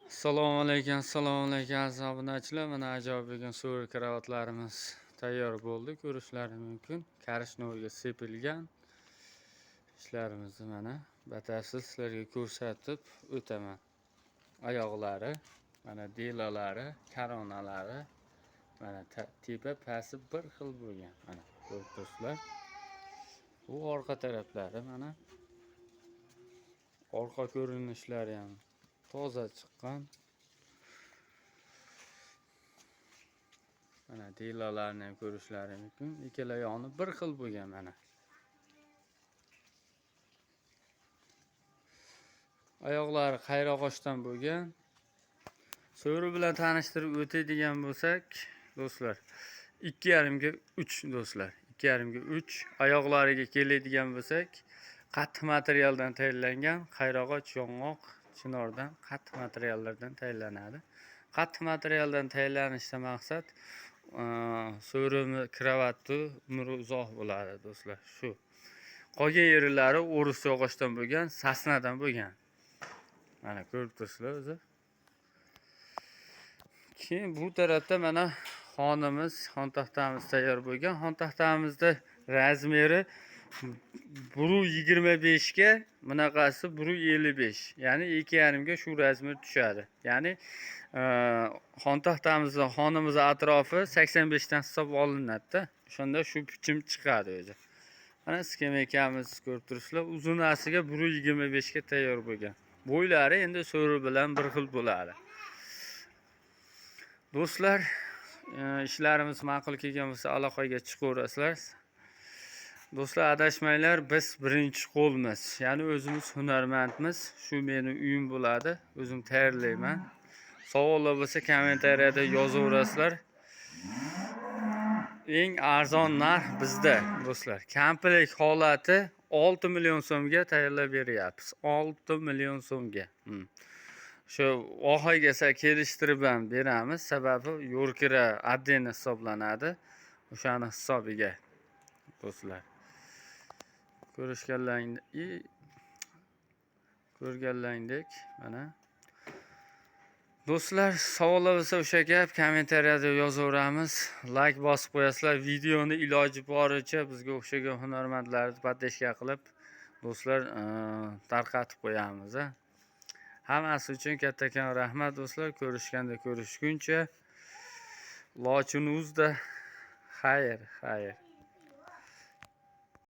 Assalomu alaykum aziz obunachilar. Mana ajoyib bo'lgan so'ri karavotlarimiz tayyor bo'ldi. Ko'rishlari mumkin. Karishnoga sepilgan. Ishlarimizni mana batafsil sizlarga ko'rsatib o'taman. Oyoqlari, mana delalari, karonalari, mana tepa pasti bir xil bo'lgan. Mana ko'rib turibsizlar. Bu orqa taraflari mana orqa ko'rinishlari ham toza chiqqan. Mana delalarni ham ko'rishlari mumkin. Ikkala yog'ini bir xil bo'lgan mana. Oyoqlari qayrog'ochdan bo'lgan. So'ri bilan tanishtirib o'tadigan bo'lsak, do'stlar, 2,5 ga 3 do'stlar. 2,5 ga 3 oyoqlariga keladigan bo'lsak, qattiq materialdan tayyorlangan qayrog'och, yong'oq, chinordan qattiq materiallardan tayyorlanadi. Qattiq materialdan tayyorlanishdan maqsad so'rimi kravatni umri uzoq bo'ladi do'stlar. Shu. Qolgan yerlari o'ris yog'ochdan bo'lgan, sasnadan bo'lgan. Mana ko'rib turibsizlar o'zi. Keyin bu tarafda mana xon taxtamiz tayyor bo'lgan. Xon taxtamizda razmeri 1,25 ga, bunaqasi 1,55. Ya'ni 2,5 ga shu razmer tushadi. Ya'ni xonimiz atrofi 85 dan hisob olinadi-da. O'shanda shu bichim chiqadi o'zi. Mana skemeykamiz ko'rib turibsizlar. Uzunasiga 1,25 ga tayyor bo'lgan. Bo'ylari endi so'ri bilan bir xil bo'ladi. Do'stlar, ishlarimiz ma'qul kelgan bo'lsa aloqaga chiqaverasizlar. Do'stlar, adashmanglar, biz birinchi qo'lmiz. Ya'ni o'zimiz hunarmandmiz. Shu meni uyim bo'ladi. O'zim tayyorlayman. Savollar bo'lsa kommentariyada yozaverasizlar. Eng arzon narx bizda, do'stlar. Komplekt holati 6 million so'mga tayyorlab beryapmiz. 6 million so'mga. Shu oxiriga kelishtirib ham beramiz. Sababi yo'rkira отдельно hisoblanadi. O'shani hisobiga. Do'stlar, ko'rganlaringdek mana. Do'stlar, savollar bo'lsa o'sha gap kommentariyada yozaveramiz. Like bosib qo'yasizlar. Videoni iloji boricha bizga o'xshagan hunarmandlarni podдержка qilib, do'stlar, tarqatib qo'yamiz. Hammasi uchun kattakon rahmat do'stlar. Ko'rishganda ko'rishguncha. Lochinuzda xayr.